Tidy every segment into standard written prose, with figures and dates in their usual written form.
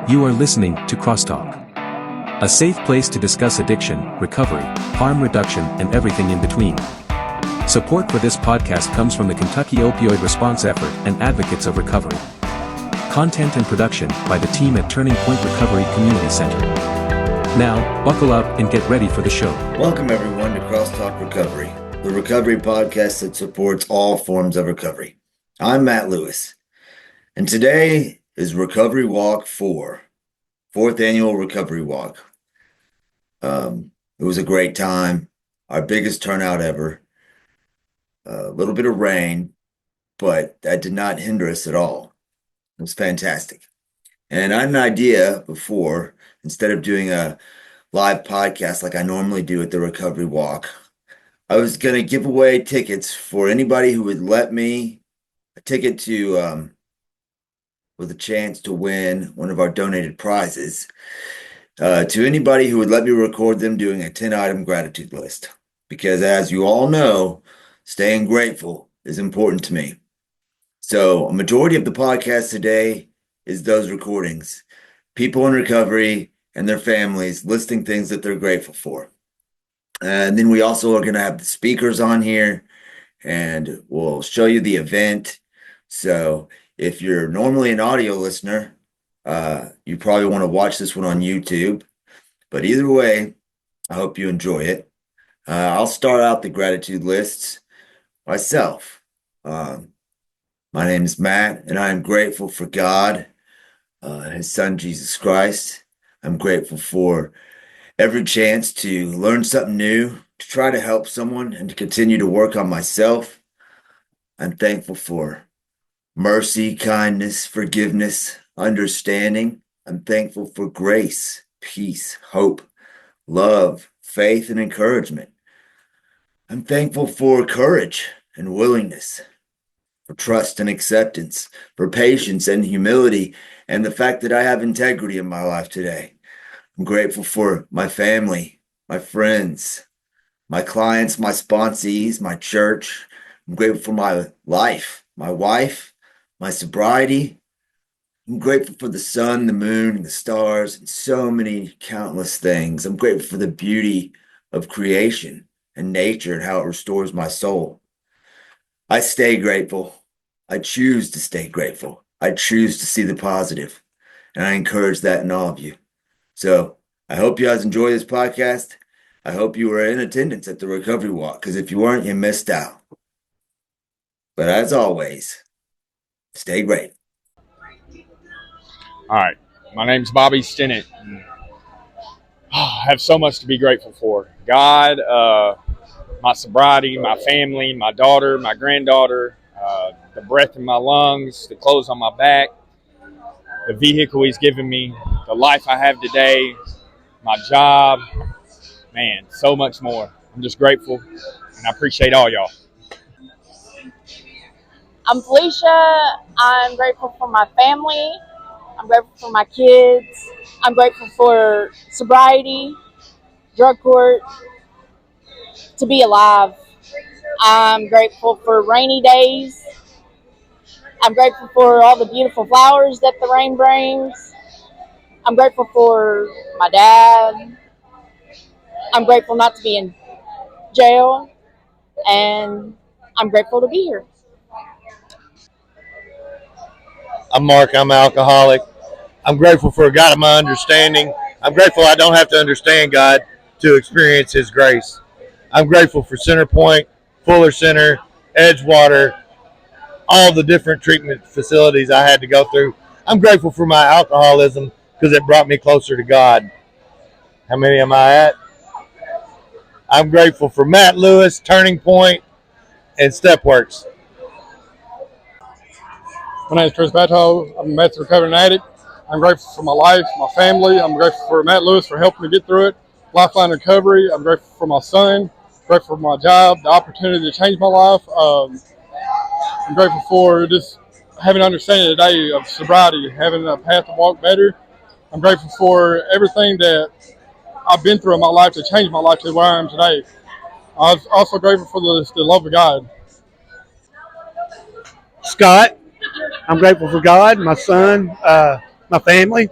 You are listening to CrossTalk, a safe place to discuss addiction, recovery, harm reduction, and everything in between. Support for this podcast comes from the Kentucky Opioid Response Effort and Advocates of Recovery. Content and production by the team at Turning Point Recovery Community Center. Now, buckle up and get ready for the show. Welcome everyone to CrossTalk Recovery, the recovery podcast that supports all forms of recovery. I'm Matt Lewis, and today is Recovery Walk 4, 4th annual Recovery Walk. It was a great time, our biggest turnout ever. A little bit of rain, but that did not hinder us at all. It was fantastic. And I had an idea before, instead of doing a live podcast like I normally do at the Recovery Walk, I was going to give away tickets for anybody who would let me, a ticket to, with a chance to win one of our donated prizes, to anybody who would let me record them doing a 10-item gratitude list. Because as you all know, staying grateful is important to me. So a majority of the podcast today is those recordings. People in recovery and their families listing things that they're grateful for. And then we also are going to have the speakers on here, and we'll show you the event. So if you're normally an audio listener, you probably want to watch this one on YouTube. But either way, I hope you enjoy it. I'll start out the gratitude lists myself. My name is Matt, and I am grateful for God, His Son, Jesus Christ. I'm grateful for every chance to learn something new, to try to help someone, and to continue to work on myself. I'm thankful for mercy, kindness, forgiveness, understanding. I'm thankful for grace, peace, hope, love, faith, and encouragement. I'm thankful for courage and willingness, for trust and acceptance, for patience and humility, and the fact that I have integrity in my life today. I'm grateful for my family, my friends, my clients, my sponsees, my church. I'm grateful for my life, my wife, my sobriety. I'm grateful for the sun, the moon, and the stars, and so many countless things. I'm grateful for the beauty of creation and nature and how it restores my soul. I stay grateful. I choose to stay grateful. I choose to see the positive, and I encourage that in all of you. So I hope you guys enjoy this podcast. I hope you were in attendance at the Recovery Walk, because if you weren't, you missed out. But as always, stay great. All right. My name's Bobby Stinnett. I have so much to be grateful for. God, my sobriety, my family, my daughter, my granddaughter, the breath in my lungs, the clothes on my back, the vehicle He's given me, the life I have today, my job. Man, so much more. I'm just grateful, and I appreciate all y'all. I'm Felicia. I'm grateful for my family. I'm grateful for my kids. I'm grateful for sobriety, drug court, to be alive. I'm grateful for rainy days. I'm grateful for all the beautiful flowers that the rain brings. I'm grateful for my dad. I'm grateful not to be in jail. And I'm grateful to be here. I'm Mark. I'm an alcoholic. I'm grateful for a God of my understanding. I'm grateful I don't have to understand God to experience His grace. I'm grateful for Center Point, Fuller Center, Edgewater, all the different treatment facilities I had to go through. I'm grateful for my alcoholism because it brought me closer to God. How many am I at? I'm grateful for Matt Lewis, Turning Point, and Stepworks. My name is Chris Bato. I'm a meth recovering addict. I'm grateful for my life, my family. I'm grateful for Matt Lewis for helping me get through it. Lifeline Recovery. I'm grateful for my son. Grateful for my job, the opportunity to change my life. I'm grateful for just having an understanding today of sobriety, having a path to walk better. I'm grateful for everything that I've been through in my life to change my life to where I am today. I'm also grateful for the love of God. Scott. I'm grateful for God, my son, my family.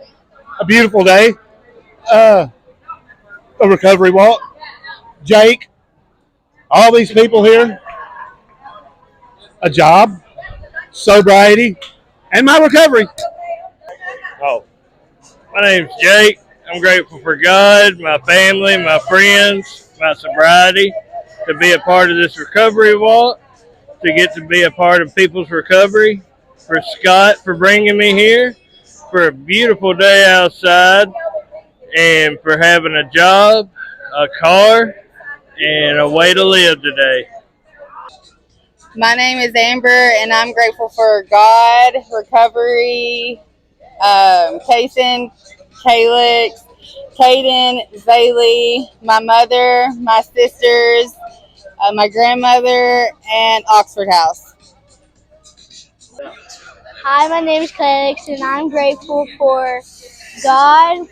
a beautiful day, a recovery walk. Jake, all these people here, a job, sobriety, and my recovery. Oh, my name's Jake. I'm grateful for God, my family, my friends, my sobriety, to be a part of this recovery walk, to get to be a part of people's recovery, for Scott for bringing me here, for a beautiful day outside, and for having a job, a car, and a way to live today. My name is Amber, and I'm grateful for God, recovery, Kason, Calix, Caden, Zaylee, my mother, my sisters, my grandmother, and Oxford House. Hi, my name is Calix, and I'm grateful for God,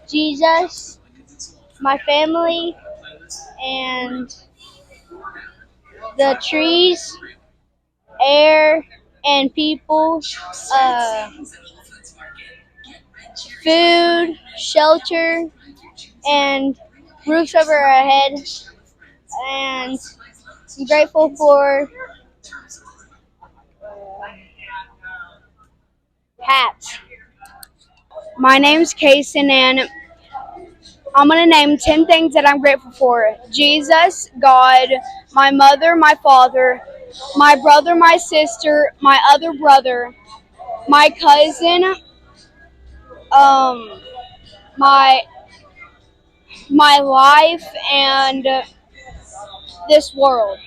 Jesus, my family, and the trees, air, and people, uh, food, shelter, and roofs over our head. And I'm grateful for hats. My name's Kason, and I'm going to name 10 things that I'm grateful for: Jesus, God, my mother, my father, my brother, my sister, my other brother, my cousin, my life, and this world.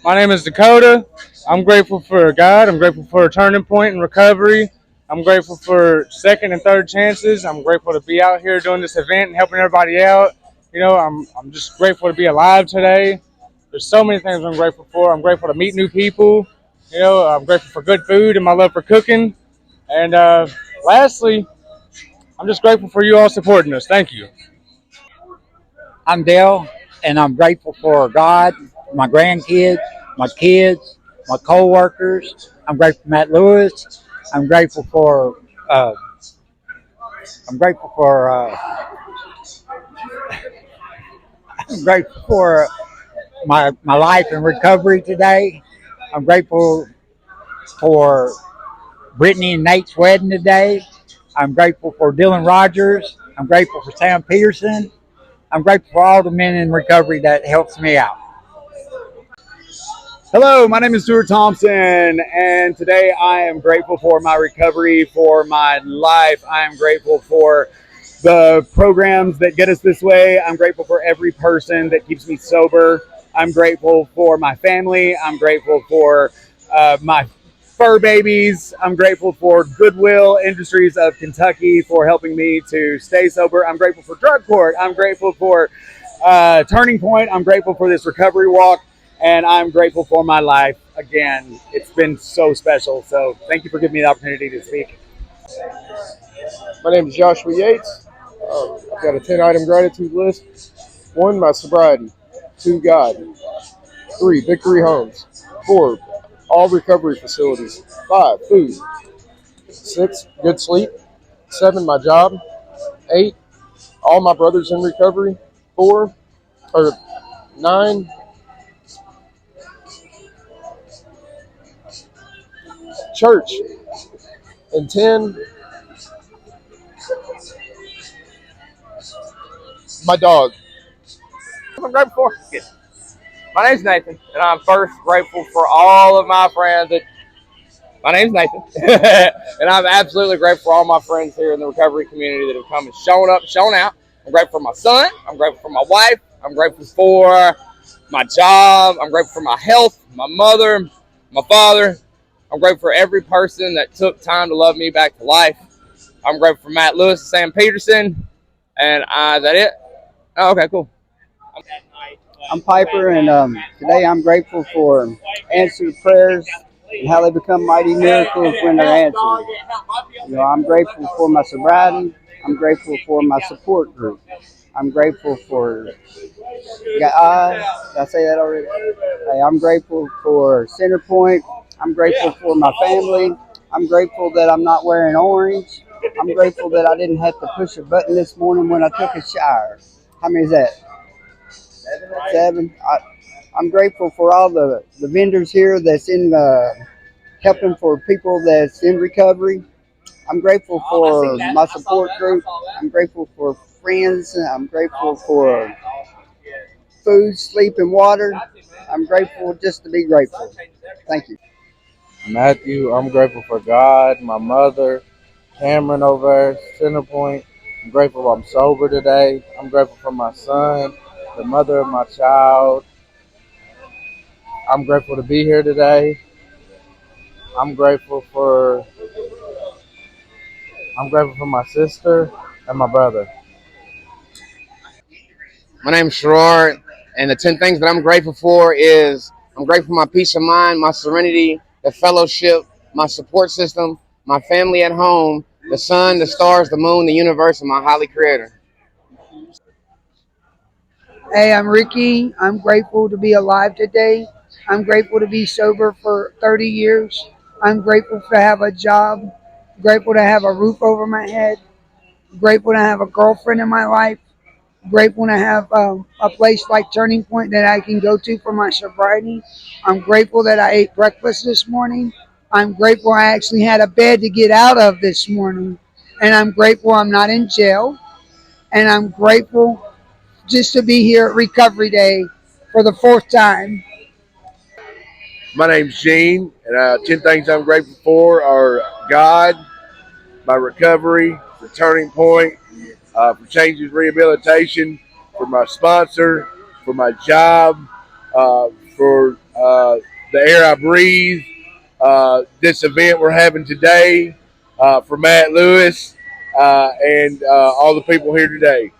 My name is Dakota. I'm grateful for God. I'm grateful for a turning point in recovery. I'm grateful for second and third chances. I'm grateful to be out here doing this event and helping everybody out. I'm just grateful to be alive today. There's so many things I'm grateful for. I'm grateful to meet new people. I'm grateful for good food and my love for cooking. And lastly, I'm just grateful for you all supporting us. Thank you. I'm Dale, and I'm grateful for God, my grandkids, my kids, my co-workers. I'm grateful for Matt Lewis. I'm grateful for. Uh, I'm grateful for. I'm grateful for my life and recovery today. I'm grateful for Brittany and Nate's wedding today. I'm grateful for Dylan Rogers. I'm grateful for Sam Peterson. I'm grateful for all the men in recovery that helps me out. Hello, my name is Stuart Thompson, and today I am grateful for my recovery, for my life. I am grateful for the programs that get us this way. I'm grateful for every person that keeps me sober. I'm grateful for my family. I'm grateful for my fur babies. I'm grateful for Goodwill Industries of Kentucky for helping me to stay sober. I'm grateful for Drug Court. I'm grateful for Turning Point. I'm grateful for this recovery walk. And I'm grateful for my life. Again, it's been so special. So thank you for giving me the opportunity to speak. My name is Joshua Yates. I've got a 10-item gratitude list. 1, my sobriety. 2, God. 3, Victory Homes. 4, all recovery facilities. 5, food. 6, good sleep. 7, my job. 8, all my brothers in recovery. 9, church. And 10, my dog. I'm grateful for. My name's Nathan, and I'm first grateful for all of my friends. My name's Nathan, and I'm absolutely grateful for all my friends here in the recovery community that have come and shown up, shown out. I'm grateful for my son. I'm grateful for my wife. I'm grateful for my job. I'm grateful for my health, my mother, my father. I'm grateful for every person that took time to love me back to life. I'm grateful for Matt Lewis and Sam Peterson. And is that it? Oh, okay, cool. I'm Piper, and today I'm grateful for answered prayers and how they become mighty miracles when they're answered. I'm grateful for my sobriety. I'm grateful for my support group. I'm grateful for God. Did I say that already? Hey, I'm grateful for Centerpoint. I'm grateful for my family. I'm grateful that I'm not wearing orange. I'm grateful that I didn't have to push a button this morning when I took a shower. How many is that? Seven. I'm grateful for all the vendors here that's in helping for people that's in recovery. I'm grateful for my support group. I'm grateful for friends. I'm grateful for food, sleep, and water. I'm grateful just to be grateful. Thank you. Matthew, I'm grateful for God, my mother, Cameron over there, Center Point. I'm grateful I'm sober today. I'm grateful for my son, the mother of my child. I'm grateful to be here today. I'm grateful for my sister and my brother. My name is Sherrard, and the 10 things that I'm grateful for is I'm grateful for my peace of mind, my serenity, the fellowship, my support system, my family at home, the sun, the stars, the moon, the universe, and my highly creator. Hey, I'm Ricky. I'm grateful to be alive today. I'm grateful to be sober for 30 years. I'm grateful to have a job, grateful to have a roof over my head, grateful to have a girlfriend in my life, grateful to have a place like Turning Point that I can go to for my sobriety. I'm grateful that I ate breakfast this morning. I'm grateful I actually had a bed to get out of this morning. And I'm grateful I'm not in jail. And I'm grateful just to be here at Recovery Day for the fourth time. My name's Gene, and 10 things I'm grateful for are God, my recovery, the Turning Point, for Changes Rehabilitation, for my sponsor, for my job, for the air I breathe, this event we're having today, for Matt Lewis, and all the people here today.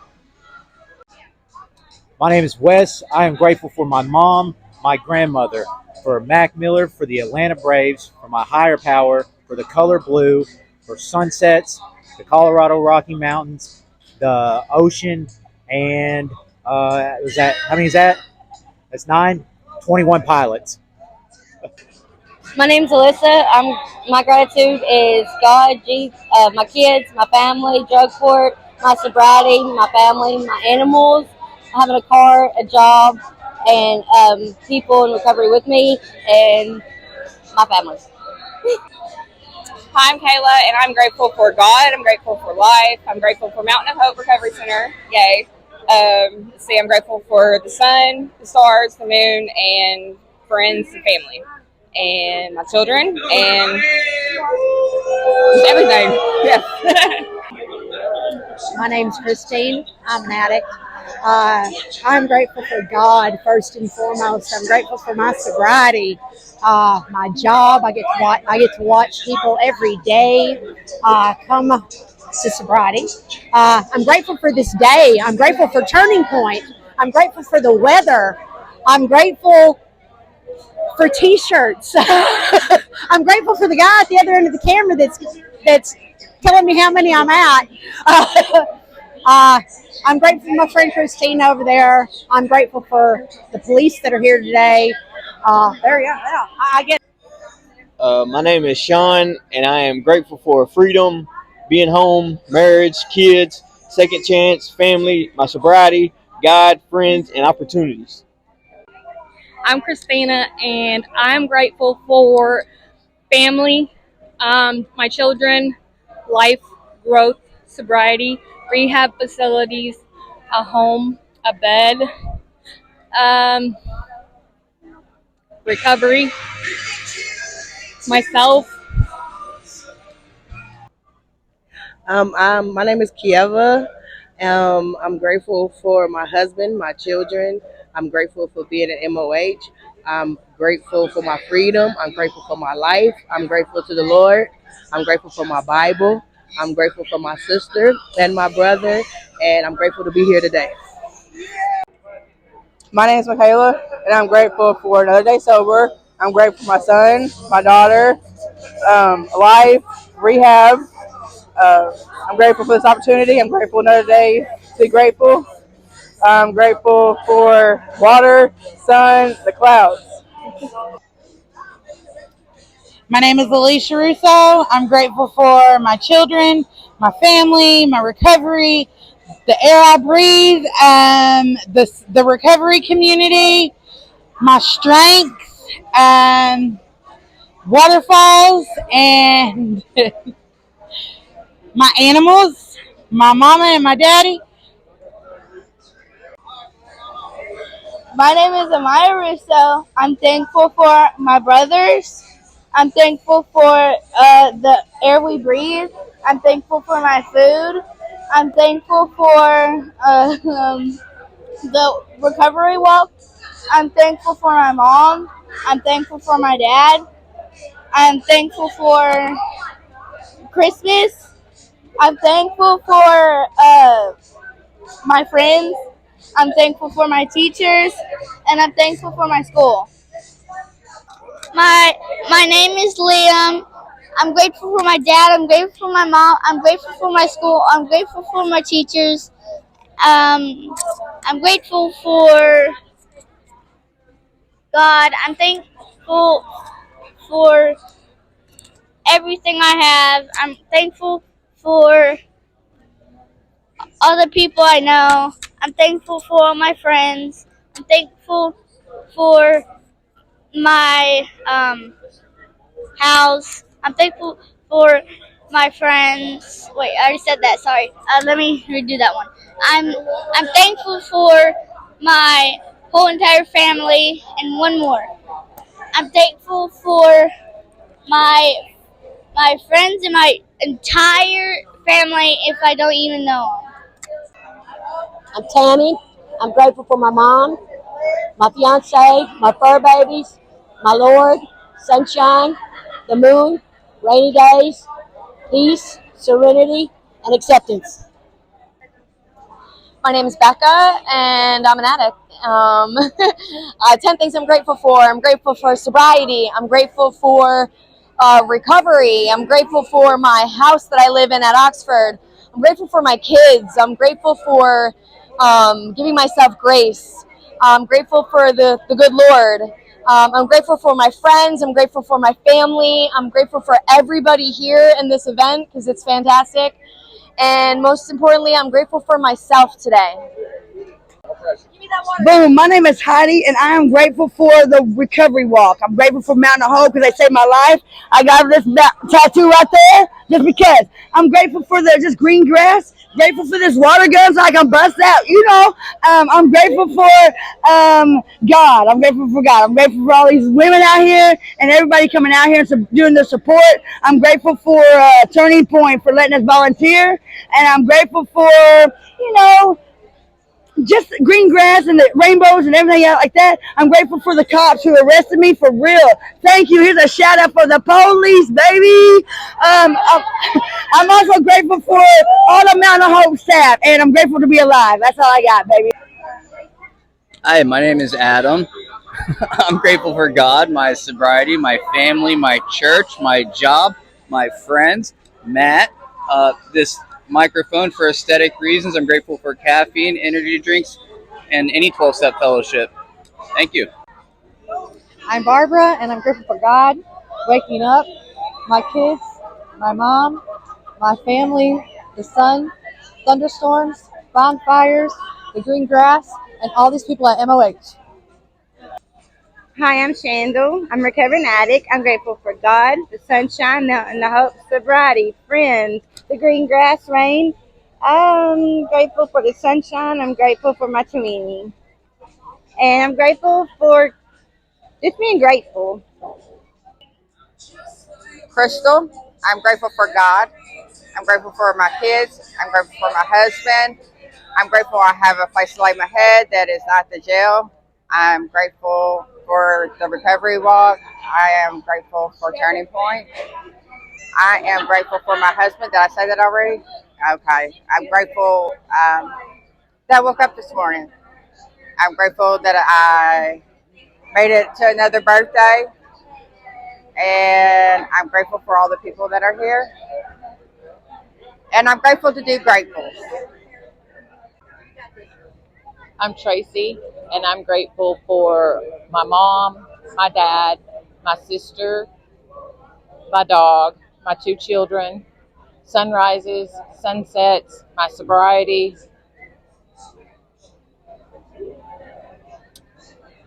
My name is Wes. I am grateful for my mom, my grandmother, for Mac Miller, for the Atlanta Braves, for my higher power, for the color blue, for sunsets, the Colorado Rocky Mountains, the ocean, and is that how many is that? That's 9. 21 pilots. My name's Alyssa. My gratitude is God, Jesus, my kids, my family, drug court, my sobriety, my family, my animals, having a car, a job, and people in recovery with me, and my family. Hi, I'm Kayla, and I'm grateful for God. I'm grateful for life. I'm grateful for Mountain of Hope Recovery Center. Yay. I'm grateful for the sun, the stars, the moon, and friends and family, and my children, and everything. Yeah. My name's Christine. I'm an addict. I'm grateful for God first and foremost. I'm grateful for my sobriety, my job. I get to watch people every day come to sobriety. I'm grateful for this day. I'm grateful for Turning Point. I'm grateful for the weather. I'm grateful for T-shirts. I'm grateful for the guy at the other end of the camera that's telling me how many I'm at. I'm grateful for my friend Christina over there. I'm grateful for the police that are here today. There you go. Yeah, I get. My name is Sean, and I am grateful for freedom, being home, marriage, kids, second chance, family, my sobriety, God, friends, and opportunities. I'm Christina, and I'm grateful for family, my children, life, growth, sobriety, rehab facilities, a home, a bed, recovery, myself. My name is Kieva. I'm grateful for my husband, my children. I'm grateful for being an MOH. I'm grateful for my freedom. I'm grateful for my life. I'm grateful to the Lord. I'm grateful for my Bible. I'm grateful for my sister and my brother. And I'm grateful to be here today. My name is Michaela, and I'm grateful for another day sober. I'm grateful for my son, my daughter, life, rehab. I'm grateful for this opportunity. I'm grateful another day to be grateful. I'm grateful for water, sun, the clouds. My name is Alicia Russo. I'm grateful for my children, my family, my recovery, the air I breathe, the recovery community, my strength, waterfalls, and my animals, my mama and my daddy. My name is Amaya Russo. I'm thankful for my brothers. I'm thankful for the air we breathe. I'm thankful for my food. I'm thankful for the recovery walk. I'm thankful for my mom. I'm thankful for my dad. I'm thankful for Christmas. I'm thankful for my friends. I'm thankful for my teachers, and I'm thankful for my school. My name is Liam. I'm grateful for my dad. I'm grateful for my mom. I'm grateful for my school. I'm grateful for my teachers. I'm grateful for God. I'm thankful for everything I have. I'm thankful for all the people I know. I'm thankful for all my friends. I'm thankful for my house. I'm thankful for my friends. Wait, I already said that. Sorry. Let me redo that one. I'm thankful for my whole entire family and one more. I'm thankful for my my friends and my entire family if I don't even know them. I'm Tammy. I'm grateful for my mom, my fiance, my fur babies, my Lord, sunshine, the moon, rainy days, peace, serenity, and acceptance. My name is Becca, and I'm an addict. 10 things I'm grateful for. I'm grateful for sobriety. I'm grateful for recovery. I'm grateful for my house that I live in at Oxford. I'm grateful for my kids. I'm grateful for giving myself grace. I'm grateful for the good Lord. I'm grateful for my friends. I'm grateful for my family. I'm grateful for everybody here in this event because it's fantastic. And most importantly, I'm grateful for myself today. Boom. My name is Heidi, and I am grateful for the recovery walk. I'm grateful for Mountain of Hope because they saved my life. I got this tattoo right there just because. I'm grateful for the just green grass. Grateful for this water gun so I can bust out. I'm grateful for God. I'm grateful for God. I'm grateful for all these women out here and everybody coming out here and doing the support. I'm grateful for Turning Point for letting us volunteer, and I'm grateful for you know just green grass and the rainbows and everything else like that. I'm grateful for the cops who arrested me for real. Thank you. Here's a shout out for the police, baby. I'm also grateful for all the Mountain of Hope staff, and I'm grateful to be alive. That's all I got, baby. Hi, my name is Adam. I'm grateful for God, my sobriety, my family, my church, my job, my friends, Matt, this microphone for aesthetic reasons. I'm grateful for caffeine, energy drinks, and any 12-step fellowship. Thank you. I'm Barbara, and I'm grateful for God, waking up, my kids, my mom, my family, the sun, thunderstorms, bonfires, the green grass, and all these people at MOH. Hi, I'm Shandel. I'm a recovering addict. I'm grateful for God, the sunshine, the hope, sobriety, friends, the green grass, rain. I'm grateful for the sunshine. I'm grateful for my community. And I'm grateful for just being grateful. Crystal, I'm grateful for God. I'm grateful for my kids. I'm grateful for my husband. I'm grateful I have a place to lay my head that is not the jail. I'm grateful for the recovery walk. I am grateful for Turning Point. I am grateful for my husband. Did I say that already? Okay. I'm grateful that I woke up this morning. I'm grateful that I made it to another birthday. And I'm grateful for all the people that are here. And I'm grateful to do grateful. I'm Tracy, and I'm grateful for my mom, my dad, my sister, my dog, my 2 children, sunrises, sunsets, my sobriety,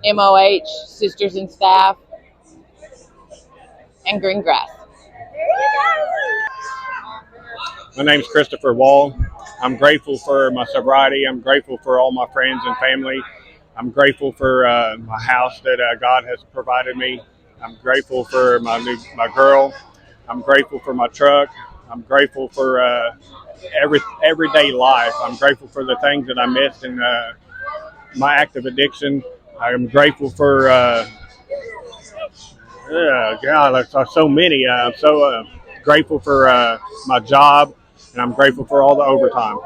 MOH, sisters and staff, and green grass. My name's Christopher Wall. I'm grateful for my sobriety. I'm grateful for all my friends and family. I'm grateful for my house that God has provided me. I'm grateful for my girl. I'm grateful for my truck. I'm grateful for everyday life. I'm grateful for the things that I missed in my active addiction. I'm grateful for God, there's so many. I'm so grateful for my job, and I'm grateful for all the overtime.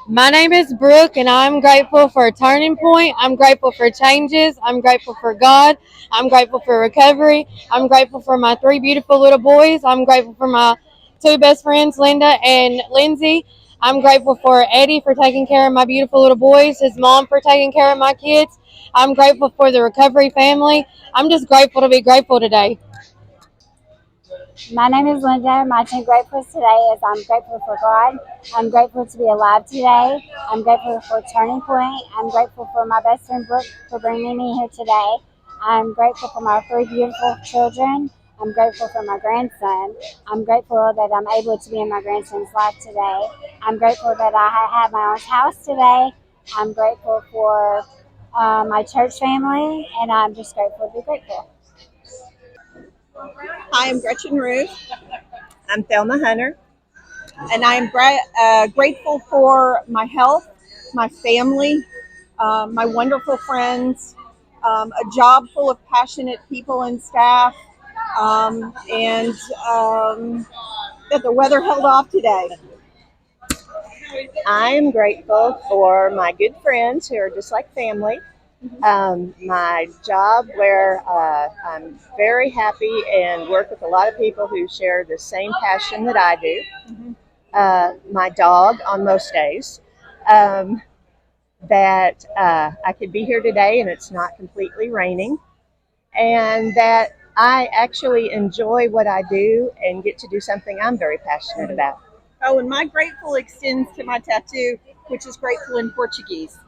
My name is Brooke, and I'm grateful for a turning point. I'm grateful for changes. I'm grateful for God. I'm grateful for recovery. I'm grateful for my 3 beautiful little boys. I'm grateful for my 2 best friends, Linda and Lindsay. I'm grateful for Eddie for taking care of my beautiful little boys, his mom for taking care of my kids. I'm grateful for the recovery family. I'm just grateful to be grateful today. My name is Linda. My 10 gratefuls today is I'm grateful for God. I'm grateful to be alive today. I'm grateful for Turning Point. I'm grateful for my best friend Brooke for bringing me here today. I'm grateful for my 3 beautiful children. I'm grateful for my grandson. I'm grateful that I'm able to be in my grandson's life today. I'm grateful that I have my own house today. I'm grateful for my church family, and I'm just grateful to be grateful. Hi, I'm Gretchen Ruth. I'm Thelma Hunter, and I'm grateful for my health, my family, my wonderful friends, a job full of passionate people and staff, and that the weather held off today. I'm grateful for my good friends who are just like family. My job where I'm very happy and work with a lot of people who share the same passion that I do. My dog on most days. That I could be here today and it's not completely raining. And that I actually enjoy what I do and get to do something I'm very passionate about. Oh, and my grateful extends to my tattoo, which is grateful in Portuguese.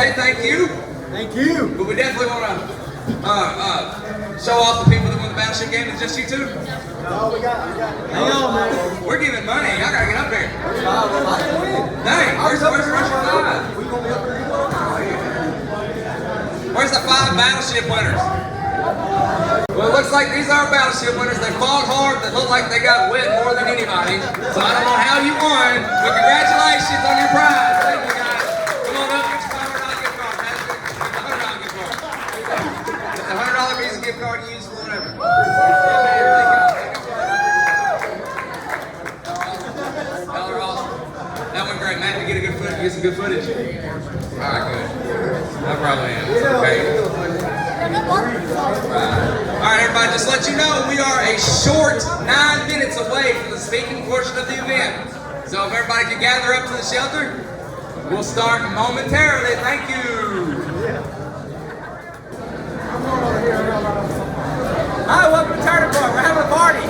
say thank you. Thank you. But we definitely want to show off the people that won the battleship game. It's just you two? No, we got. Hang on, man. We're giving money. Y'all got to get up here. Dang, where's the Russian 5? Where's the 5 battleship winners? Well, it looks like these are battleship winners. They fought hard. They look like they got wet more than anybody. So I don't know how you won, but congratulations on your prize. Thank you, guys. Come on up, get your $500 gift card. Get the $100 gift card. Get the $100 Visa gift card you use for whatever. Y'all are awesome. That went great, Matt. You get a good footage. Get some good footage. All right, good. I probably am. Okay. All right, everybody, just let you know, we are a short 9 minutes away from the speaking portion of the event. So if everybody can gather up to the shelter, we'll start momentarily. Thank you. Hi, welcome to Turning Point. We're having a party.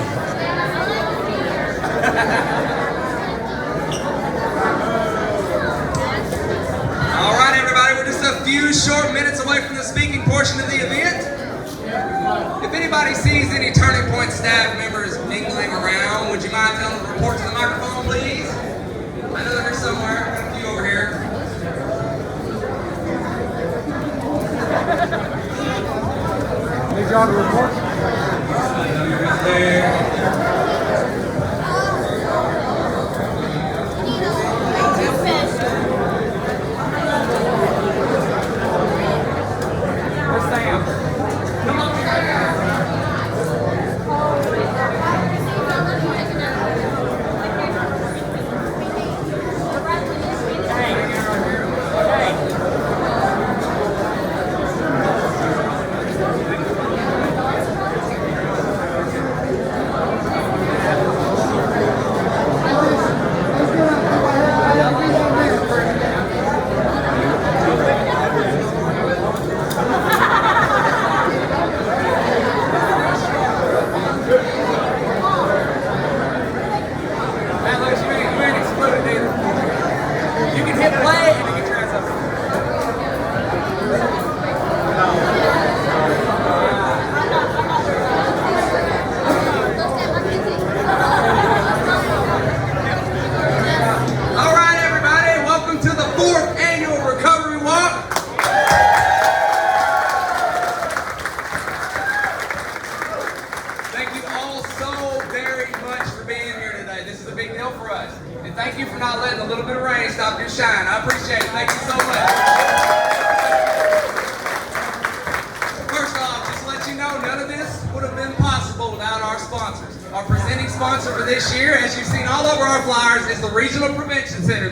All right, everybody, we're just a few short minutes away from the speaking portion of the event. If anybody sees any Turning Point staff members mingling around, would you mind telling them to report to the microphone, please? I know they're somewhere. I've got a few over here. Need y'all to report.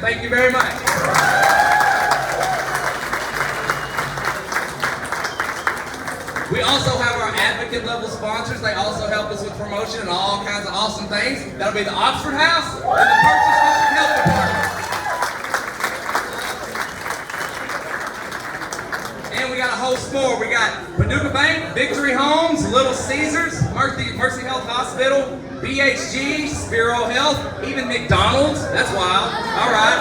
Thank you very much. We also have our advocate level sponsors. They also help us with promotion and all kinds of awesome things. That'll be the Oxford House and the Purchase District Health Department. And we got a host more. We got Paducah Bank, Victory Homes, Little Caesars, Mercy Health Hospital, BHG, Spiro Health, even McDonald's. That's wild. All right.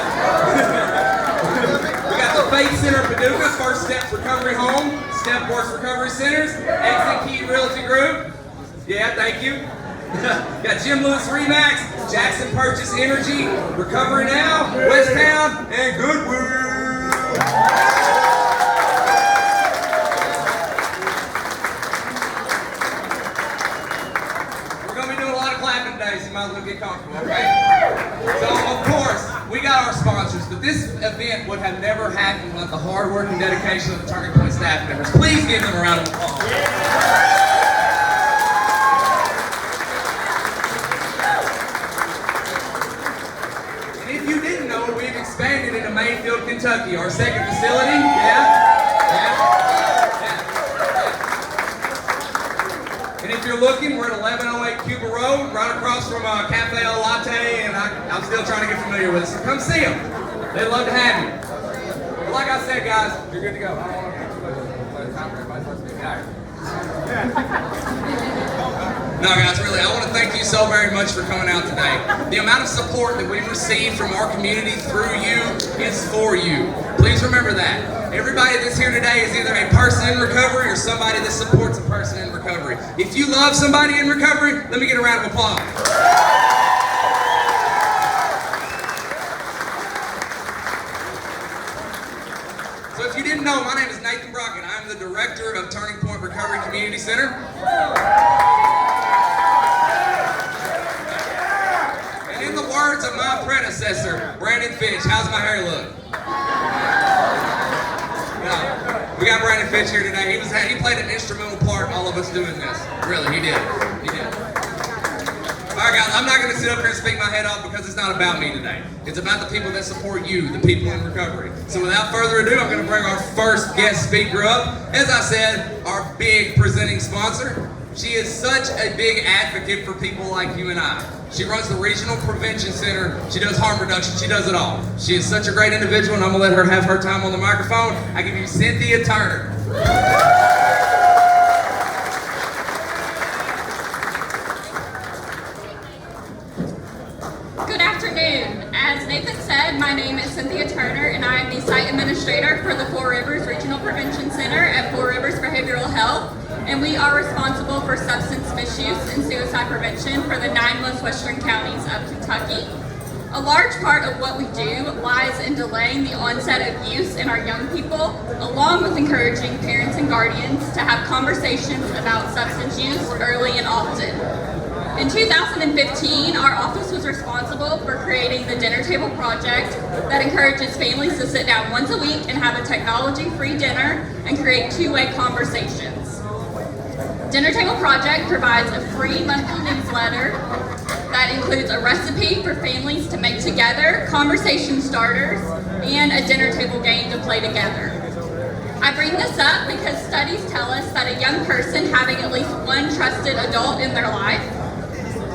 We got the Faith Center of Paducah, First Steps Recovery Home, Stepworks Recovery Centers, Exit Key Realty Group. Yeah, thank you. Got Jim Lewis Remax, Jackson Purchase Energy, Recovery Now, West Town, and Goodwill. You might as well get comfortable, okay? So, of course, we got our sponsors, but this event would have never happened without the hard work and dedication of the Turning Point staff members. Please give them a round of applause. And if you didn't know, we've expanded into Mayfield, Kentucky, our second facility. And if you're looking, we're at 1108 Cuba Road, right across from Cafe El Latte, and I'm still trying to get familiar with it. So come see them. They'd love to have you. But like I said, guys, you're good to go. I don't want to take too much time for everybody to speak. No, guys, really, I want to thank you so very much for coming out today. The amount of support that we've received from our community through you is for you. Please remember that. Everybody that's here today is either a person in recovery or somebody that supports a person in recovery. If you love somebody in recovery, let me get a round of applause. So if you didn't know, my name is Nathan Brockett. I'm the director of Turning Point Recovery Community Center. And in the words of my predecessor, Brandon Fitch, how's my hair look? We got Brandon Fitch here today. He played an instrumental part in all of us doing this. Really, he did. He did. All right, guys, I'm not going to sit up here and speak my head off because it's not about me today. It's about the people that support you, the people in recovery. So without further ado, I'm going to bring our first guest speaker up. As I said, our big presenting sponsor. She is such a big advocate for people like you and I. She runs the Regional Prevention Center. She does harm reduction. She does it all. She is such a great individual, and I'm going to let her have her time on the microphone. I give you Cynthia Turner. Good afternoon. As Nathan said, my name is Cynthia Turner, and I am the site administrator for the Four Rivers Regional Prevention Center at Four Rivers Behavioral Health. And we are responsible for substance misuse and suicide prevention for the 9 most western counties of Kentucky. A large part of what we do lies in delaying the onset of use in our young people, along with encouraging parents and guardians to have conversations about substance use early and often. In 2015, our office was responsible for creating the Dinner Table Project that encourages families to sit down once a week and have a technology-free dinner and create two-way conversations. Dinner Table Project provides a free monthly newsletter that includes a recipe for families to make together, conversation starters, and a dinner table game to play together. I bring this up because studies tell us that a young person having at least one trusted adult in their life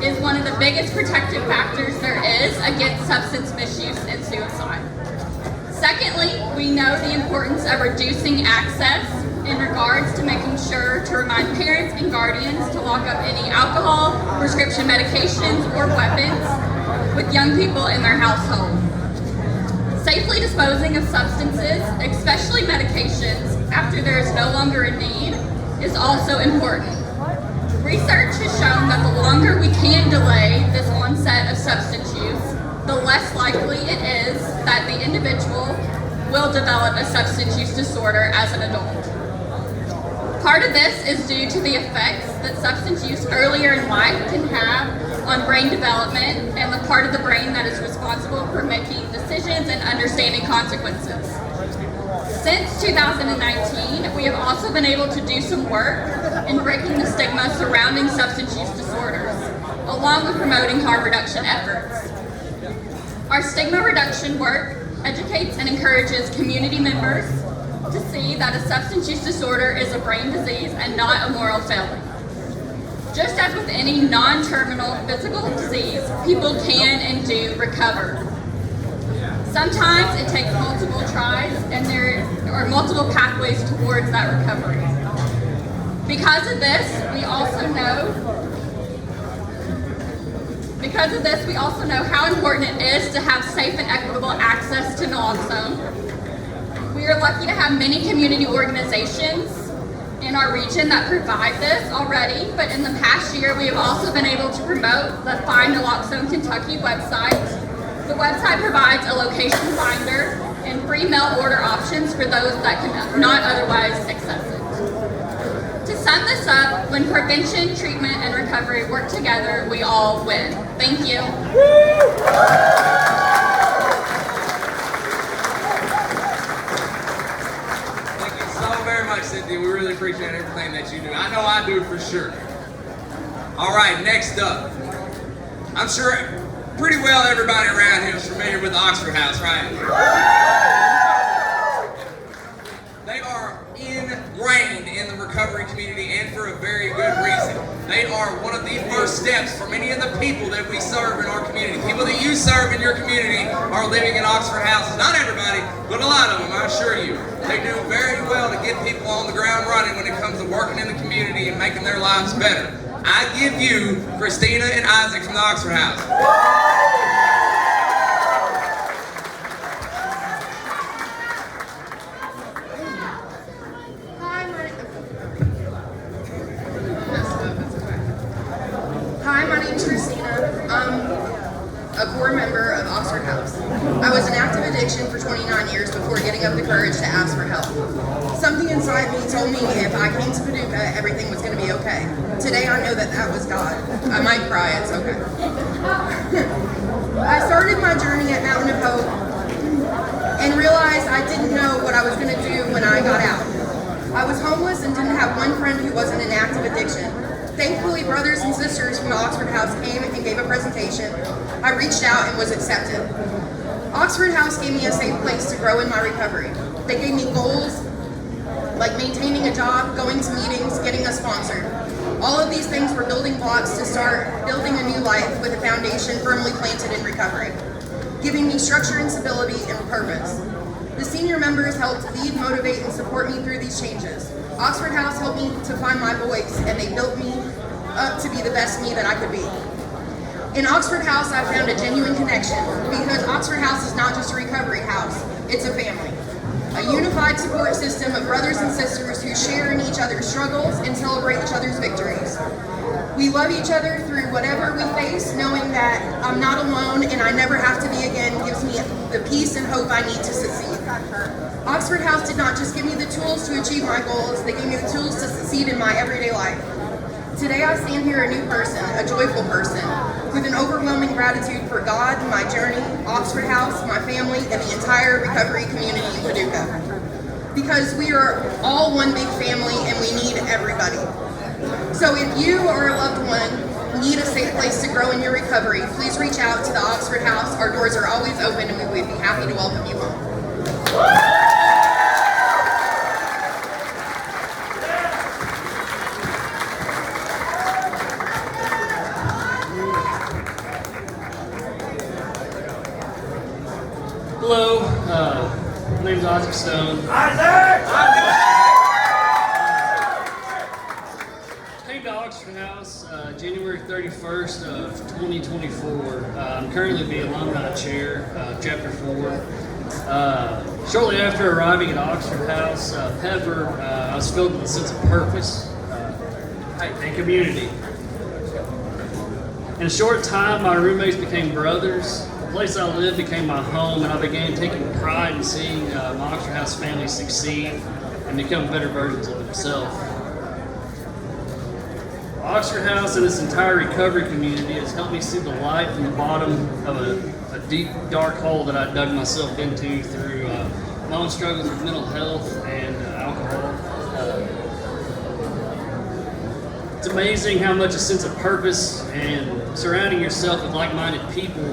is one of the biggest protective factors there is against substance misuse and suicide. Secondly, we know the importance of reducing access in regards to making sure to remind parents and guardians to lock up any alcohol, prescription medications, or weapons with young people in their household. Safely disposing of substances, especially medications, after there is no longer a need is also important. Research has shown that the longer we can delay this onset of substance use, the less likely it is that the individual will develop a substance use disorder as an adult. Part of this is due to the effects that substance use earlier in life can have on brain development and the part of the brain that is responsible for making decisions and understanding consequences. Since 2019, we have also been able to do some work in breaking the stigma surrounding substance use disorders, along with promoting harm reduction efforts. Our stigma reduction work educates and encourages community members to see that a substance use disorder is a brain disease and not a moral failing. Just as with any non-terminal physical disease, people can and do recover. Sometimes it takes multiple tries and there are multiple pathways towards that recovery. Because of this, we also know how important it is to have safe and equitable access to naloxone. We are lucky to have many community organizations in our region that provide this already, but in the past year we have also been able to promote the Find Naloxone Kentucky website. The website provides a location finder and free mail order options for those that cannot otherwise access it. To sum this up, when prevention, treatment, and recovery work together, we all win. Thank you. Thank you so very much, Cynthia. We really appreciate everything that you do. I know I do for sure. All right, next up. I'm sure pretty well everybody around here is familiar with Oxford House, right? They are ingrained in the recovery community and for a very good reason. They are one of the first steps for many of the people that we serve in our community. People that you serve in your community are living in Oxford houses. Not everybody, but a lot of them, I assure you. They do very well to get people on the ground running when it comes to working in the community and making their lives better. I give you Christina and Isaac from the Oxford House. addiction for 29 years before getting up the courage to ask for help. Something inside me told me if I came to Paducah, everything was going to be okay. Today I know that that was God. I might cry, it's okay. I started my journey at Mountain of Hope and realized I didn't know what I was going to do when I got out. I was homeless and didn't have one friend who wasn't in active addiction. Thankfully, brothers and sisters from the Oxford House came and gave a presentation. I reached out and was accepted. Oxford House gave me a safe place to grow in my recovery. They gave me goals like maintaining a job, going to meetings, getting us sponsored. All of these things were building blocks to start building a new life with a foundation firmly planted in recovery, giving me structure and stability and purpose. The senior members helped lead, motivate, and support me through these changes. Oxford House helped me to find my voice, and they built me up to be the best me that I could be. In Oxford House, I found a genuine connection, because Oxford House is not just a recovery house, it's a family. A unified support system of brothers and sisters who share in each other's struggles and celebrate each other's victories. We love each other through whatever we face, knowing that I'm not alone and I never have to be again gives me the peace and hope I need to succeed. Oxford House did not just give me the tools to achieve my goals, they gave me the tools to succeed in my everyday life. Today I stand here a new person, a joyful person, with an overwhelming gratitude for God, my journey, Oxford House, my family, and the entire recovery community in Paducah. Because we are all one big family and we need everybody. So if you or a loved one need a safe place to grow in your recovery, please reach out to the Oxford House. Our doors are always open and we would be happy to welcome you home. Hello, my name is Isaac Stone. Came to Oxford House January 31st of 2024. I'm currently the alumni chair, chapter 4. Shortly after arriving at Oxford House, Pepper, I was filled with a sense of purpose and community. In a short time, my roommates became brothers. The place I lived became my home, and I began taking pride in seeing my Oxford House family succeed and become better versions of themselves. Oxford House and its entire recovery community has helped me see the light from the bottom of a deep, dark hole that I dug myself into through my own struggles with mental health and alcohol. It's amazing how much a sense of purpose and surrounding yourself with like-minded people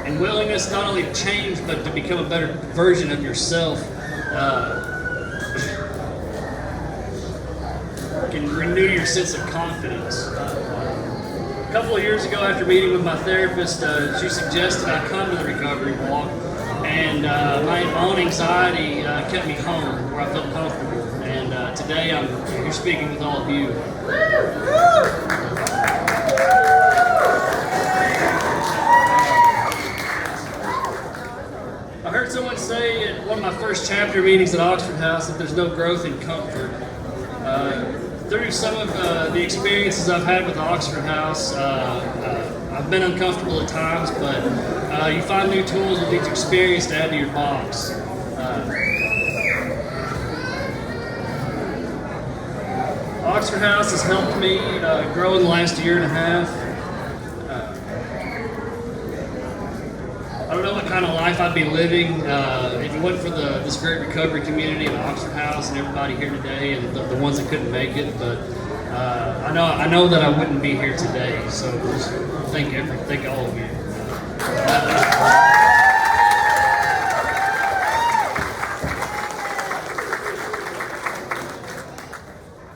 and willingness not only to change but to become a better version of yourself can renew your sense of confidence. A couple of years ago, after meeting with my therapist, she suggested I come to the recovery walk, and my own anxiety kept me home where I felt comfortable. And today I'm here speaking with all of you. I heard someone say at one of my first chapter meetings at Oxford House that there's no growth in comfort. Through some of the experiences I've had with Oxford House, I've been uncomfortable at times, but you find new tools with each experience to add to your box. Oxford House has helped me grow in the last year and a half. I don't know what kind of life I'd be living if it wasn't for this great recovery community at Oxford House and everybody here today and the ones that couldn't make it. But I know that I wouldn't be here today. So just thank all of you.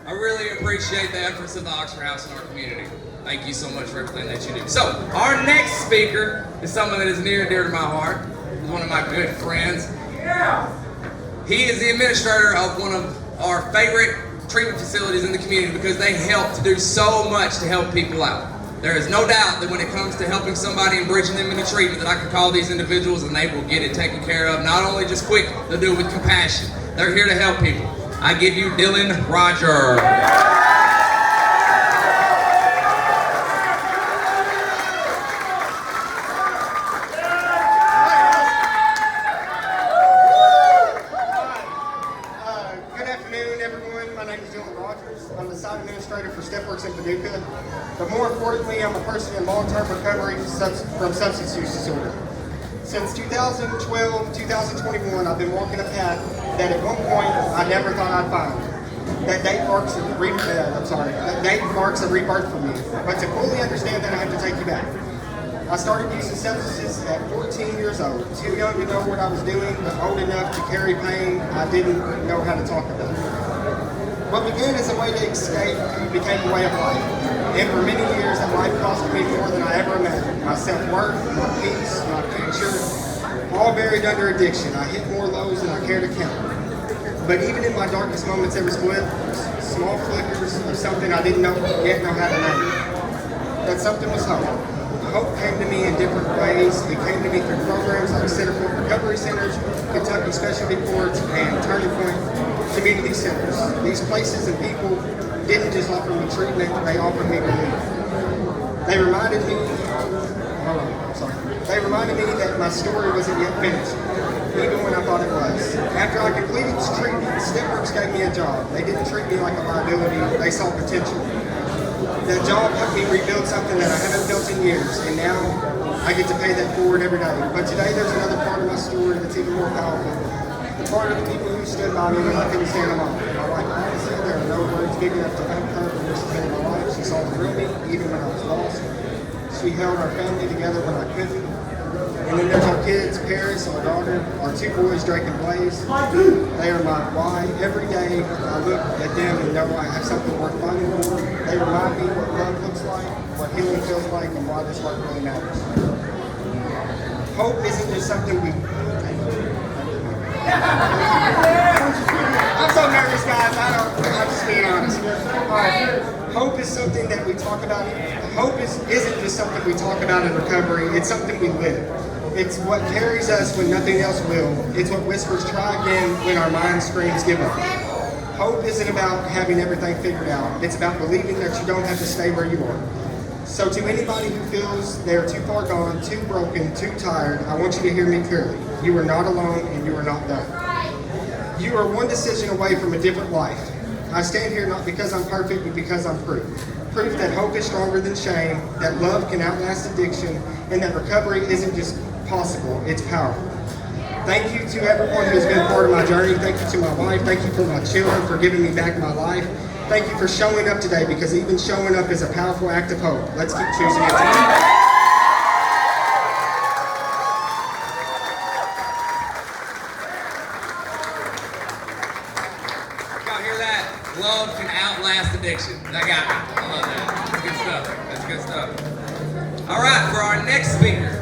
I really appreciate the efforts of the Oxford House in our community. Thank you so much for everything that you do. So, our next speaker is someone that is near and dear to my heart. He's one of my good friends. He is the administrator of one of our favorite treatment facilities in the community because they help to do so much to help people out. There is no doubt that when it comes to helping somebody and bridging them into treatment, that I can call these individuals and they will get it taken care of. Not only just quick, they'll do it with compassion. They're here to help people. I give you Dylan Roger. from substance use disorder. Since 2012, 2021, I've been walking a path that at one point I never thought I'd find. That date marks a rebirth for me. But to fully understand that, I have to take you back. I started using substances at 14 years old, too young to know what I was doing, but old enough to carry pain I didn't know how to talk about. What began as a way to escape became a way of life. And for many years, that life cost me more than I ever imagined. My self-worth, my peace, my future, all buried under addiction. I hit more lows than I care to count. But even in my darkest moments, there was small flickers of something I didn't yet know how to name. That something was hope. Hope came to me in different ways. It came to me through programs like Center for Recovery Centers, Kentucky Specialty Courts, and Turning Point Community Centers. These places and people didn't just offer me treatment, they offered me relief. They reminded me that my story wasn't yet finished, even when I thought it was. After I completed this treatment, Stepworks gave me a job. They didn't treat me like a liability, they saw potential. That job helped me rebuild something that I haven't built in years, and now I get to pay that forward every day. But today there's another part of my story that's even more powerful. The part of the people who stood by me when I couldn't stand alone. My wife honestly, there are no words big enough to thank her for what she did in my life. She saw the real me, even when I was lost. She held our family together when I couldn't. And then there's our kids, Paris, our daughter, our two boys, Drake and Blaze. They are my why. Every day I look at them and know I have something worth fighting for. They remind me what love looks like, what healing feels like, and why this work really matters. Hope isn't just something we... I'm so nervous, guys. I'm just being honest. Hope is something that we talk about. Hope isn't just something we talk about in recovery. It's something we live. It's what carries us when nothing else will. It's what whispers try again when our mind screams give up. Hope isn't about having everything figured out. It's about believing that you don't have to stay where you are. So to anybody who feels they're too far gone, too broken, too tired, I want you to hear me clearly. You are not alone and you are not done. You are one decision away from a different life. I stand here not because I'm perfect, but because I'm proof. Proof that hope is stronger than shame, that love can outlast addiction, and that recovery isn't just possible, it's powerful. Thank you to everyone who's been part of my journey. Thank you to my wife. Thank you for my children for giving me back my life. Thank you for showing up today, because even showing up is a powerful act of hope. Let's keep choosing it together. Love can outlast addiction. That got me. I love that. That's good stuff. That's good stuff. All right, for our next speaker.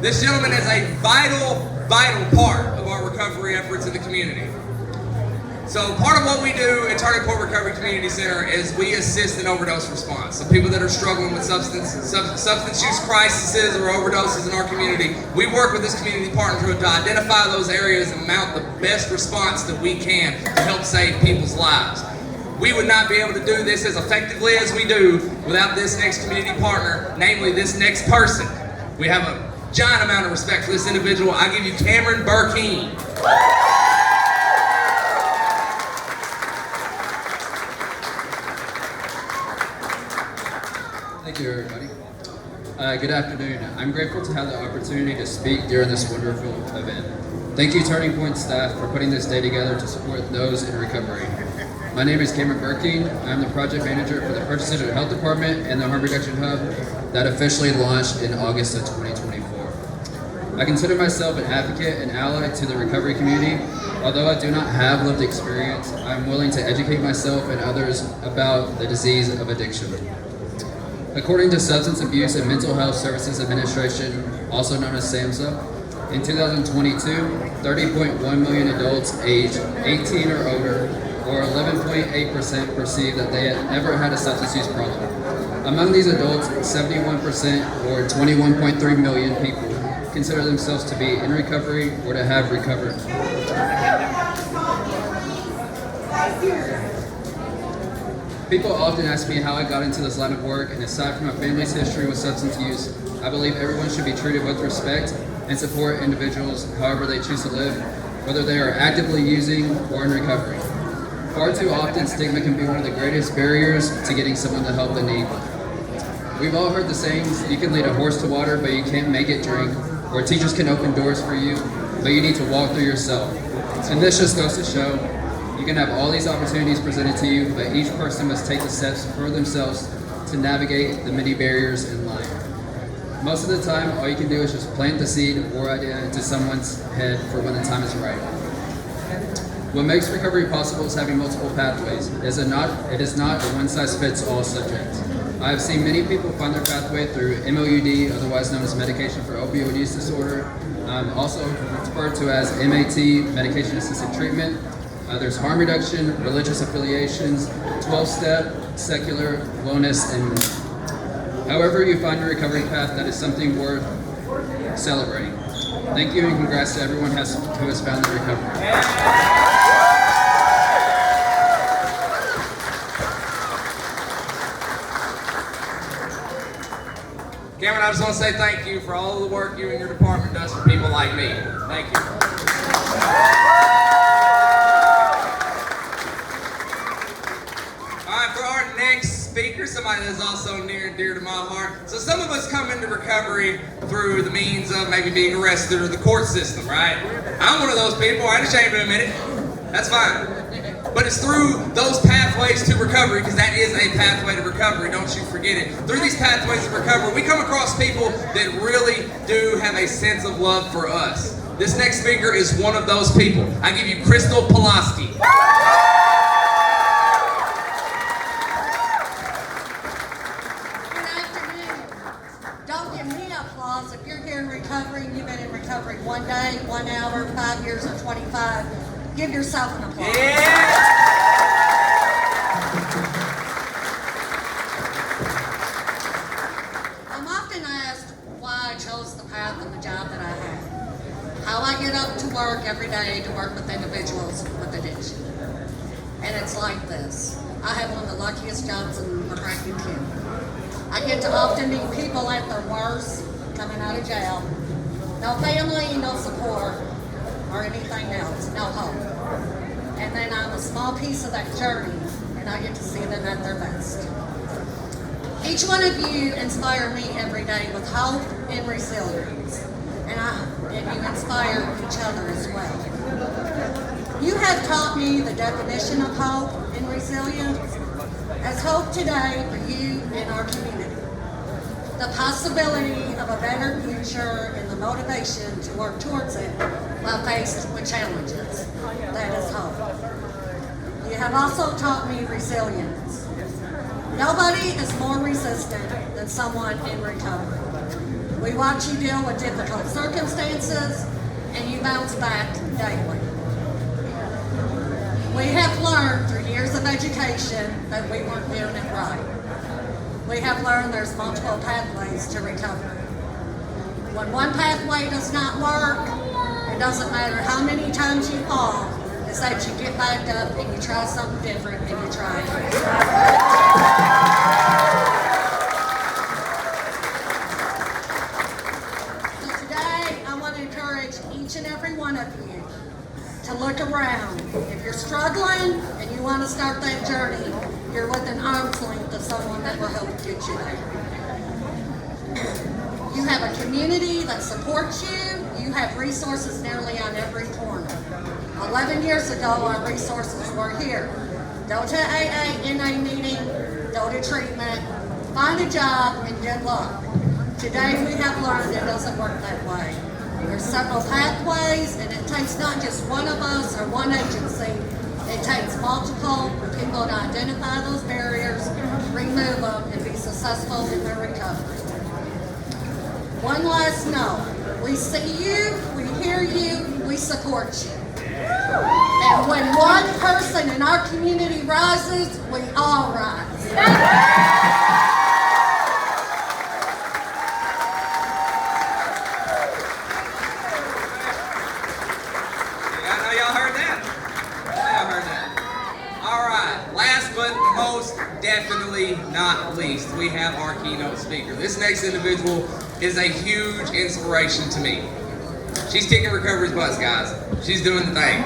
This gentleman is a vital part of our recovery efforts in the community. So part of what we do at Turning Point Recovery Community Center is we assist in overdose response. So people that are struggling with substance use crises or overdoses in our community, we work with this community partner group to identify those areas and mount the best response that we can to help save people's lives. We would not be able to do this as effectively as we do without this next community partner, namely this next person. We have a giant amount of respect for this individual. I give you Cameron Burkeen. Thank you, everybody. Good afternoon. I'm grateful to have the opportunity to speak during this wonderful event. Thank you, Turning Point staff, for putting this day together to support those in recovery. My name is Cameron Burkeen. I'm the project manager for the Purchase Digital Health Department and the Harm Reduction Hub that officially launched in August of 2024. I consider myself an advocate and ally to the recovery community. Although I do not have lived experience, I'm willing to educate myself and others about the disease of addiction. According to Substance Abuse and Mental Health Services Administration, also known as SAMHSA, in 2022, 30.1 million adults aged 18 or older, or 11.8%, perceived that they had never had a substance use problem. Among these adults, 71%, or 21.3 million people, consider themselves to be in recovery or to have recovered. People often ask me how I got into this line of work, and aside from my family's history with substance use, I believe everyone should be treated with respect and support individuals however they choose to live, whether they are actively using or in recovery. Far too often, stigma can be one of the greatest barriers to getting someone the help they need. We've all heard the sayings, you can lead a horse to water, but you can't make it drink, or teachers can open doors for you, but you need to walk through yourself. And this just goes to show, you can have all these opportunities presented to you, but each person must take the steps for themselves to navigate the many barriers in life. Most of the time, all you can do is just plant the seed or idea into someone's head for when the time is right. What makes recovery possible is having multiple pathways. It is not a one-size-fits-all subject. I have seen many people find their pathway through MOUD, otherwise known as medication for opioid use disorder, also referred to as MAT, medication-assisted treatment. There's harm reduction, religious affiliations, 12-step, secular, wellness, and however you find your recovery path, that is something worth celebrating. Thank you, and congrats to everyone who has found their recovery. Cameron, I just want to say thank you for all of the work you and your department does for people like me. Thank you. All right, for our next speaker, somebody that's also near and dear to my heart. So some of us come into recovery through the means of maybe being arrested or the court system, right? I'm one of those people. I ain't ashamed to admit it. That's fine. But it's through those pathways to recovery, because that is a pathway to recovery, don't you forget it. Through these pathways of recovery, we come across people that really do have a sense of love for us. This next speaker is one of those people. I give you Crystal Pulaski. Good afternoon. Don't give me applause if you're here in recovery and you've been in recovery 1 day, 1 hour, 5 years, or 25. Give yourself an applause. Yeah. I'm often asked why I chose the path and the job that I have. How I get up to work every day to work with individuals with addiction. And it's like this. I have one of the luckiest jobs in McCracken County. I get to often meet people at their worst, coming out of jail. No family, no support, or anything else, no hope. And then I'm a small piece of that journey, and I get to see them at their best. Each one of you inspire me every day with hope and resilience, and you inspire each other as well. You have taught me the definition of hope and resilience as hope today for you and our community. The possibility of a better future and the motivation to work towards it while faced with challenges. That is hope. You have also taught me resilience. Nobody is more resistant than someone in recovery. We watch you deal with difficult circumstances and you bounce back daily. We have learned through years of education that we weren't doing it right. We have learned there's multiple pathways to recovery. When one pathway does not work, it doesn't matter how many times you fall, it's that you get back up and you try something different and you try it. So today, I want to encourage each and every one of you to look around. If you're struggling and you want to start that journey, you're within arm's length of someone that will help get you there. You have a community that supports you. You have resources nearly on every corner. 11 years ago, our resources were here. Go to AA, NA meeting, go to treatment, find a job, and good luck. Today, we have learned it doesn't work that way. There's several pathways, and it takes not just one of us or one agency. It takes multiple people to identify those barriers, remove them, and be successful in their recovery. One last note. We see you, we hear you, we support you. And when one person in our community rises, we all rise. Definitely not least, we have our keynote speaker. This next individual is a huge inspiration to me. She's kicking recovery's butts, guys. She's doing the thing.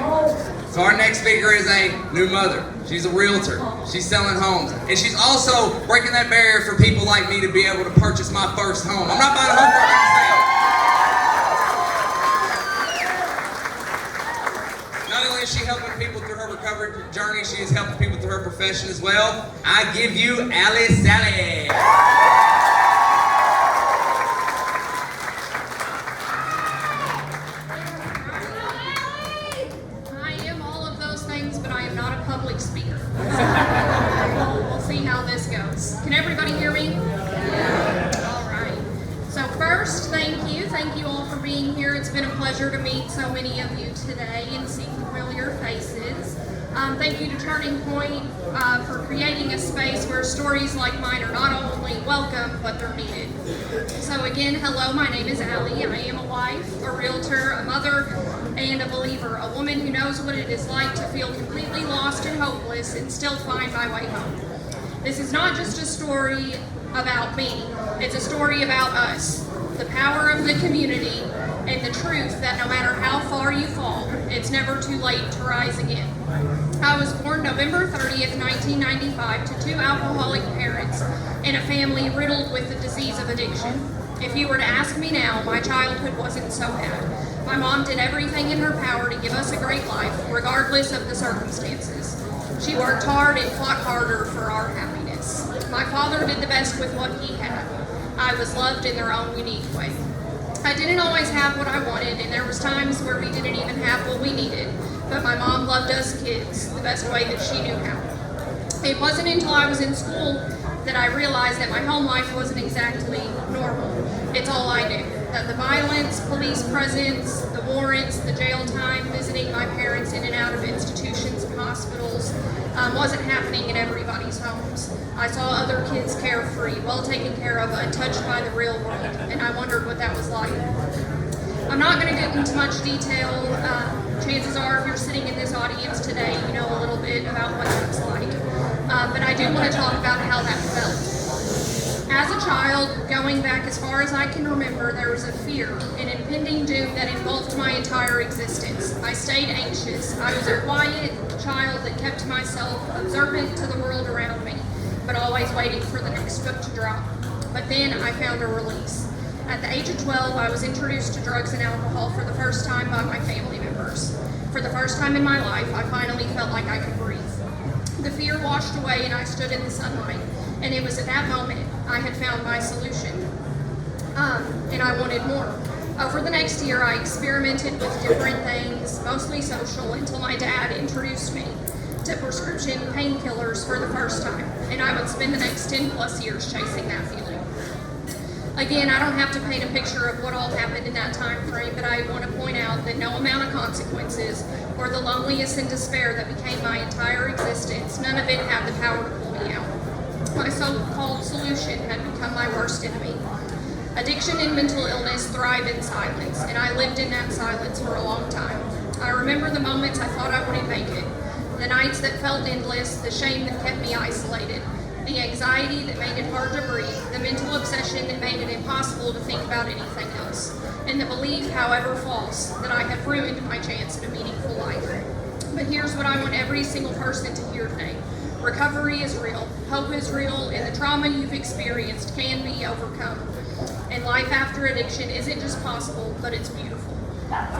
So our next speaker is a new mother. She's a realtor. She's selling homes. And she's also breaking that barrier for people like me to be able to purchase my first home. I'm not buying a home for myself. Not only is she helping people through her recovery journey, she is helping people through her profession as well. I give you Alice Sally. We'll see how this goes. Can everybody hear me? All right. So first, thank you all for being here. It's been a pleasure to meet so many of you today and see familiar faces. Thank you to Turning Point for creating a space where stories like mine are not only welcome, but they're needed. So again, hello, my name is Allie. I am a wife, a realtor, a mother, and a believer, a woman who knows what it is like to feel completely lost and hopeless and still find my way home. This is not just a story about me, it's a story about us, the power of the community, and the truth that no matter how far you fall, it's never too late to rise again. I was born November 30th, 1995 to two alcoholic parents in a family riddled with the disease of addiction. If you were to ask me now, my childhood wasn't so bad. My mom did everything in her power to give us a great life, regardless of the circumstances. She worked hard and fought harder for our happiness. My father did the best with what he had. I was loved in their own unique way. I didn't always have what I wanted, and there was times where we didn't even have what we needed, but my mom loved us kids the best way that she knew how. It wasn't until I was in school that I realized that my home life wasn't exactly normal. It's all I knew. That the violence, police presence, the warrants, the jail time, visiting my parents in and out of institutions and hospitals wasn't happening in everybody's homes. I saw other kids carefree, well taken care of, untouched by the real world, and I wondered what that was like. I'm not going to get into much detail. Chances are if you're sitting in this audience today, you know a little bit about what that's like. But I do want to talk about how that felt. As a child, going back as far as I can remember, there was a fear, an impending doom that engulfed my entire existence. I stayed anxious. I was a quiet child that kept to myself, observant to the world around me, but always waiting for the next foot to drop. But then I found a release. At the age of 12, I was introduced to drugs and alcohol for the first time by my family members. For the first time in my life, I finally felt like I could breathe. The fear washed away and I stood in the sunlight. And it was at that moment I had found my solution. And I wanted more. Over the next year, I experimented with different things, mostly social, until my dad introduced me to prescription painkillers for the first time. And I would spend the next 10 plus years chasing that feeling. Again, I don't have to paint a picture of what all happened in that time frame, but I want to point out that no amount of consequences or the loneliness and despair that became my entire existence, none of it had the power to pull me out. My so-called solution had become my worst enemy. Addiction and mental illness thrive in silence, and I lived in that silence for a long time. I remember the moments I thought I wouldn't make it, the nights that felt endless, the shame that kept me isolated, the anxiety that made it hard to breathe, the mental obsession that made it impossible to think about anything else, and the belief, however false, that I had ruined my chance at a meaningful life. But here's what I want every single person to hear today. Recovery is real, hope is real, and the trauma you've experienced can be overcome. And life after addiction isn't just possible, but it's beautiful.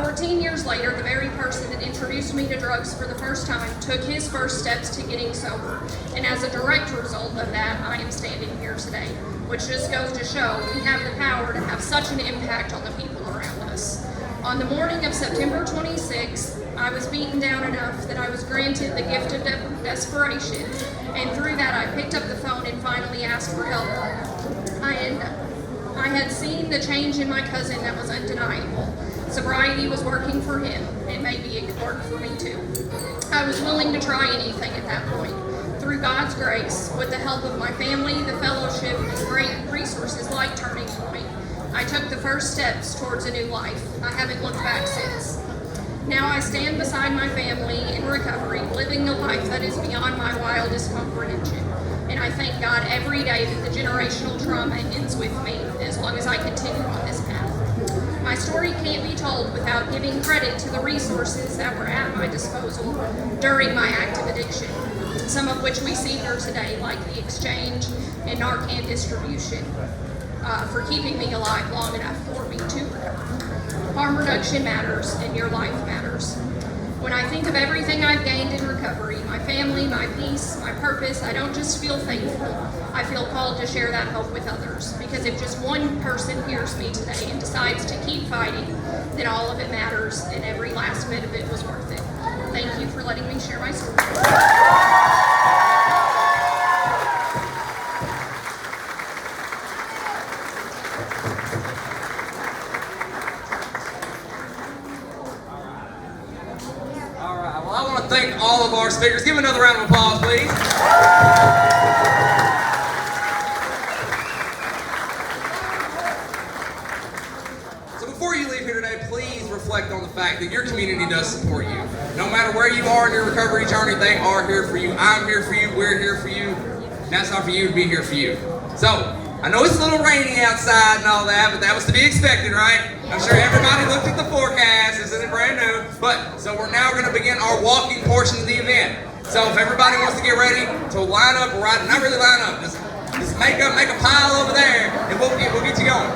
14 years later, the very person that introduced me to drugs for the first time took his first steps to getting sober. And as a direct result of that, I am standing here today, which just goes to show we have the power to have such an impact on the people around us. On the morning of September 26th, I was beaten down enough that I was granted the gift of desperation, and through that I picked up the phone and finally asked for help. I had seen the change in my cousin that was undeniable. Sobriety was working for him, and maybe it could work for me too. I was willing to try anything at that point. Through God's grace, with the help of my family, the fellowship, and great resources like Turning Point, I took the first steps towards a new life. I haven't looked back since. Now I stand beside my family in recovery, living a life that is beyond my wildest comprehension. And I thank God every day that the generational trauma ends with me, as long as I continue on this path. My story can't be told without giving credit to the resources that were at my disposal during my active addiction, some of which we see here today, like the exchange and Narcan distribution, for keeping me alive long enough for me to recover. Harm reduction matters, and your life matters. When I think of everything I've gained in recovery, my family, my peace, my purpose, I don't just feel thankful. I feel called to share that hope with others. Because if just one person hears me today and decides to keep fighting, then all of it matters, and every last bit of it was worth it. Thank you for letting me share my story. Thank all of our speakers. Give another round of applause, please. So before you leave here today, please reflect on the fact that your community does support you. No matter where you are in your recovery journey, they are here for you. I'm here for you. We're here for you. And that's not for you to be here for you. So, I know it's a little rainy outside and all that, but that was to be expected, right? I'm sure everybody looked at the forecast. Isn't it brand new? So we're now going to begin our walking portion of the event. So if everybody wants to get ready to line up, right? Not really line up, just make a pile over there, and we'll get you going.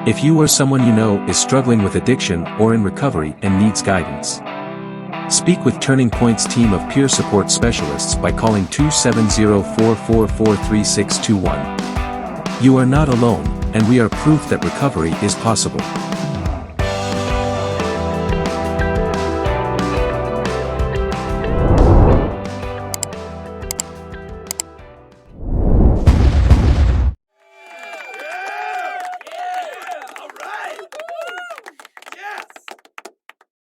If you or someone you know is struggling with addiction or in recovery and needs guidance, speak with Turning Point's team of peer support specialists by calling 270-444-3621. You are not alone, and we are proof that recovery is possible.